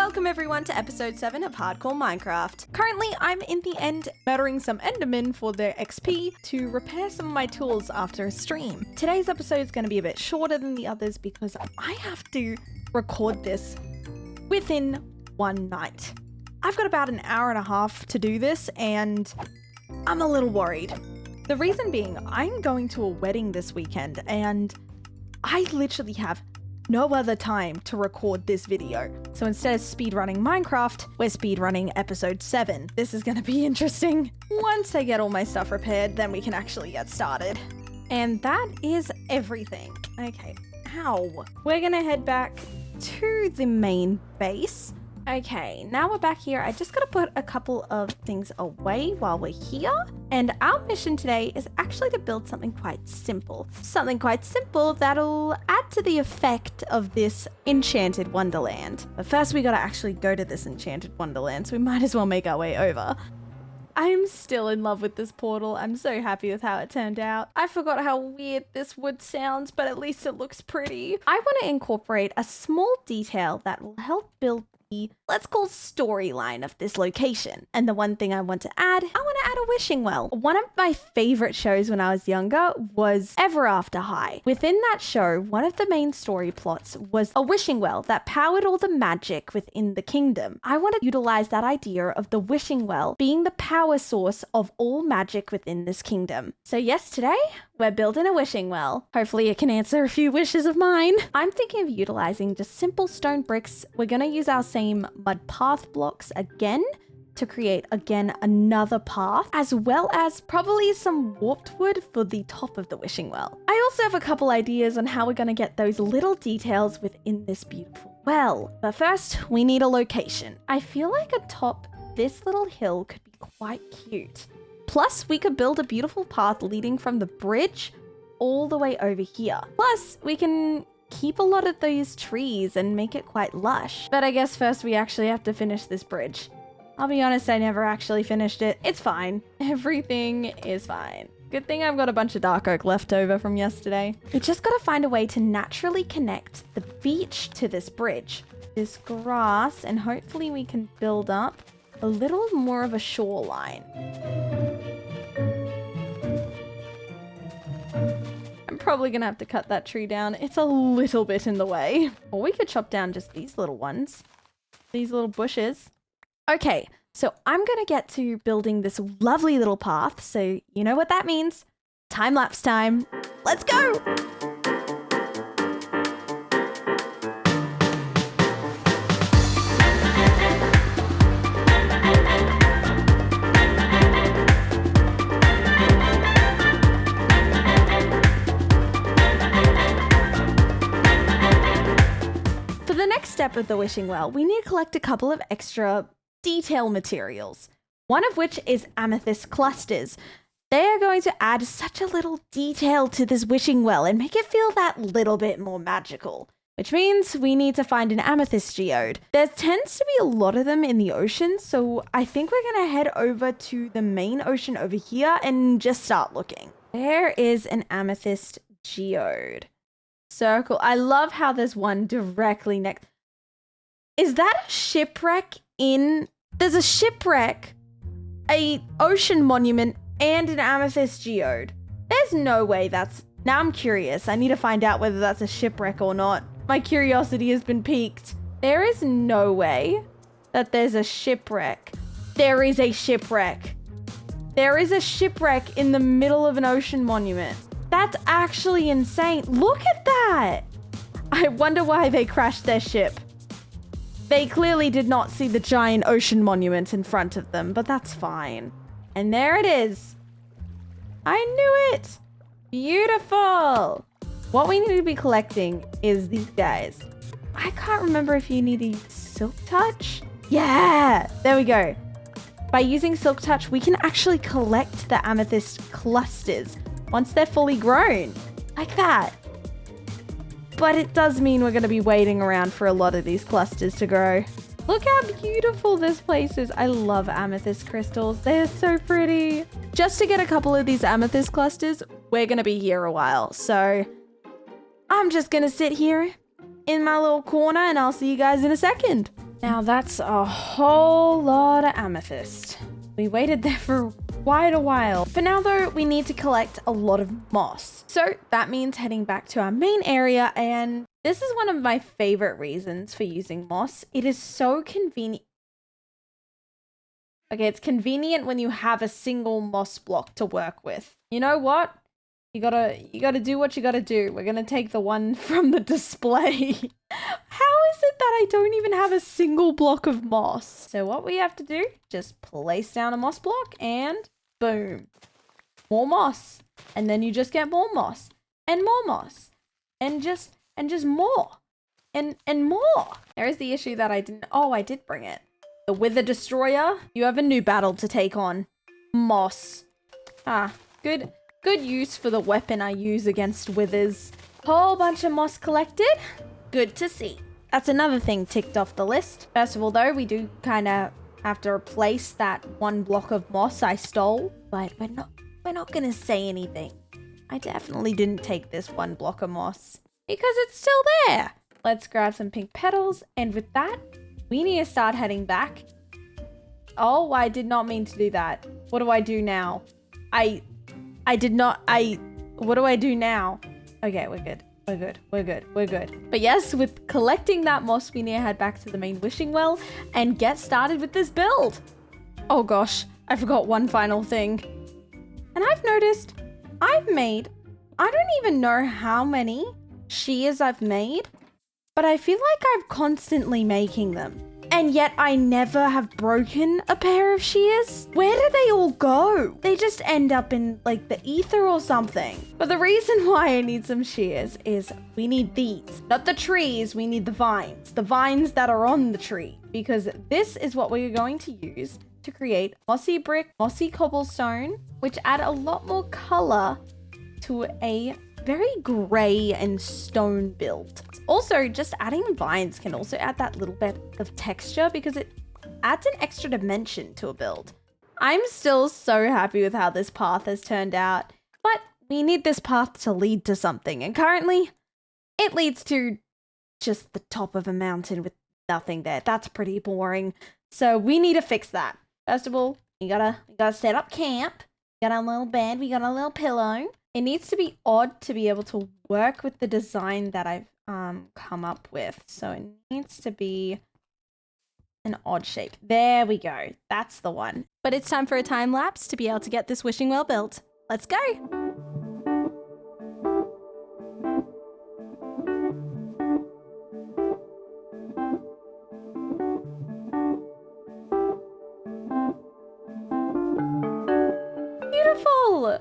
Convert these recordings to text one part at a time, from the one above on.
Welcome everyone to episode 7 of Hardcore Minecraft. Currently, I'm in the end murdering some endermen for their XP to repair some of my tools after a stream. Today's episode is going to be a bit shorter than the others because I have to record this within one night. I've got about an hour and a half to do this and I'm a little worried. The reason being, I'm going to a wedding this weekend and I literally have no other time to record this video. So instead of speedrunning Minecraft, we're speedrunning episode 7. This is gonna be interesting. Once I get all my stuff repaired, then we can actually get started. And that is everything. Okay, ow. We're gonna head back to the main base. Okay, now we're back here. I just gotta put a couple of things away while we're here. And our mission today is actually to build something quite simple. Something quite simple that'll add to the effect of this enchanted wonderland. But first we gotta actually go to this enchanted wonderland, so we might as well make our way over. I'm still in love with this portal. I'm so happy with how it turned out. I forgot how weird this wood sounds, but at least it looks pretty. I want to incorporate a small detail that will help build the, let's call, storyline of this location. And the one thing I want to add, I want to add a wishing well. One of my favorite shows when I was younger was Ever After High. Within that show, one of the main story plots was a wishing well that powered all the magic within the kingdom. I want to utilize that idea of the wishing well being the power source of all magic within this kingdom. So yes, today we're building a wishing well. Hopefully it can answer a few wishes of mine. I'm thinking of utilizing just simple stone bricks. We're going to use our same mud path blocks again to create again another path, as well as probably some warped wood for the top of the wishing well. I also have a couple ideas on how we're going to get those little details within this beautiful well. But first, we need a location. I feel like atop this little hill could be quite cute. Plus, we could build a beautiful path leading from the bridge all the way over here. Plus, we can keep a lot of those trees and make it quite lush. But I guess first we actually have to finish this bridge. I'll be honest, I never actually finished it. It's fine. Everything is fine. Good thing I've got a bunch of dark oak left over from yesterday. We just gotta find a way to naturally connect the beach to this bridge. This grass, and hopefully we can build up a little more of a shoreline. I'm probably gonna have to cut that tree down. It's a little bit in the way. Or we could chop down just these little ones. These little bushes. Okay, so I'm gonna get to building this lovely little path. So you know what that means. Time-lapse time. Let's go! Step of the wishing well, we need to collect a couple of extra detail materials, one of which is amethyst clusters. They are going to add such a little detail to this wishing well and make it feel that little bit more magical, which means we need to find an amethyst geode. There tends to be a lot of them in the ocean, so I think we're going to head over to the main ocean over here and just start looking. There is an amethyst geode. Circle. I love how there's one directly next. Is that a shipwreck in... There's a shipwreck, a ocean monument, and an amethyst geode. There's no way that's... Now I'm curious. I need to find out whether that's a shipwreck or not. My curiosity has been piqued. There is no way that there's a shipwreck. There is a shipwreck. There is a shipwreck in the middle of an ocean monument. That's actually insane. Look at that. I wonder why they crashed their ship. They clearly did not see the giant ocean monument in front of them, but that's fine. And there it is. I knew it. Beautiful. What we need to be collecting is these guys. I can't remember if you need to use Silk Touch. Yeah, there we go. By using Silk Touch, we can actually collect the amethyst clusters once they're fully grown, like that. But it does mean we're going to be waiting around for a lot of these clusters to grow. Look how beautiful this place is. I love amethyst crystals. They're so pretty. Just to get a couple of these amethyst clusters, we're going to be here a while. So I'm just going to sit here in my little corner and I'll see you guys in a second. Now that's a whole lot of amethyst. We waited there for quite a while. For now though, we need to collect a lot of moss. So that means heading back to our main area, and this is one of my favorite reasons for using moss. It is so convenient. Okay, it's convenient when you have a single moss block to work with. You know what? You gotta do what you gotta do. We're gonna take the one from the display. How is it that I don't even have a single block of moss? So what we have to do, just place down a moss block and boom. More moss. And then you just get more moss and more moss and just more and more. There is the issue that I did bring it. The Wither Destroyer. You have a new battle to take on. Moss. Good use for the weapon I use against withers. Whole bunch of moss collected. Good to see. That's another thing ticked off the list. First of all, though, we do kind of have to replace that one block of moss I stole, but we're not gonna say anything. I definitely didn't take this one block of moss because it's still there. Let's grab some pink petals, and with that, we need to start heading back. Oh, I did not mean to do that. What do I do now? What do I do now? Okay, we're good. We're good. But yes, with collecting that moss, we need to head back to the main wishing well and get started with this build. Oh gosh, I forgot one final thing. And I've noticed I don't even know how many shears I've made, but I feel like I'm constantly making them. And yet I never have broken a pair of shears. Where do they all go? They just end up in like the ether or something. But the reason why I need some shears is we need these. Not the trees, we need the vines. The vines that are on the tree. Because this is what we're going to use to create mossy brick, mossy cobblestone, which add a lot more color to a very gray and stone build. Also, just adding vines can also add that little bit of texture because it adds an extra dimension to a build. I'm still so happy with how this path has turned out, but we need this path to lead to something, and currently it leads to just the top of a mountain with nothing there. That's pretty boring. So we need to fix that. First of all, we gotta set up camp. We got our little bed, we got our little pillow. It needs to be odd to be able to work with the design that I've come up with. So it needs to be an odd shape. There we go. That's the one. But it's time for a time lapse to be able to get this wishing well built. Let's go. Beautiful.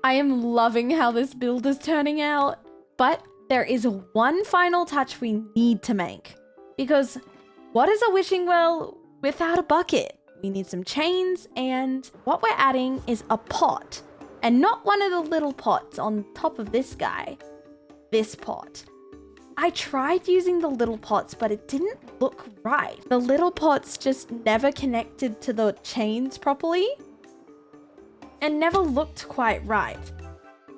I am loving how this build is turning out, but there is one final touch we need to make, because what is a wishing well without a bucket? We need some chains, and what we're adding is a pot, and not one of the little pots on top of this guy, this pot. I tried using the little pots, but it didn't look right. The little pots just never connected to the chains properly and never looked quite right.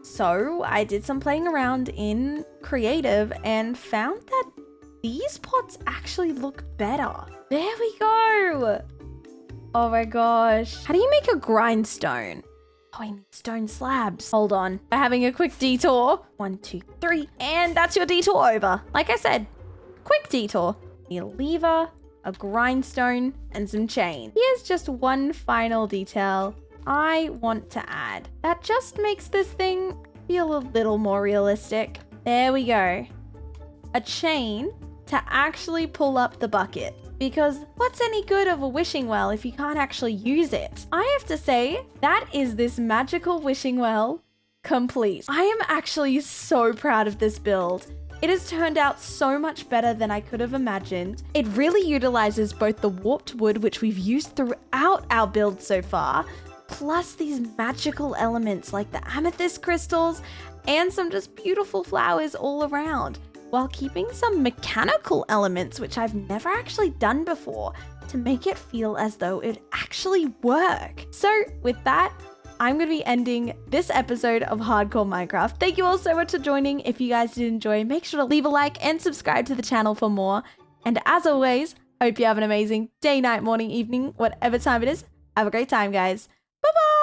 So I did some playing around in creative and found that these pots actually look better. There we go. Oh my gosh. How do you make a grindstone? Oh, I need stone slabs. Hold on. We're having a quick detour. 1, 2, 3. And that's your detour over. Like I said, quick detour. You need a lever, a grindstone, and some chain. Here's just one final detail I want to add. That just makes this thing feel a little more realistic. There we go. A chain to actually pull up the bucket. Because what's any good of a wishing well if you can't actually use it? I have to say, that is this magical wishing well complete. I am actually so proud of this build. It has turned out so much better than I could have imagined. It really utilizes both the warped wood, which we've used throughout our build so far, plus these magical elements like the amethyst crystals and some just beautiful flowers all around, while keeping some mechanical elements which I've never actually done before to make it feel as though it actually work. So with that, I'm going to be ending this episode of Hardcore Minecraft. Thank you all so much for joining. If you guys did enjoy, make sure to leave a like and subscribe to the channel for more. And as always, Hope you have an amazing day, night, morning, evening, whatever time it is. Have a great time, guys. Bye-bye.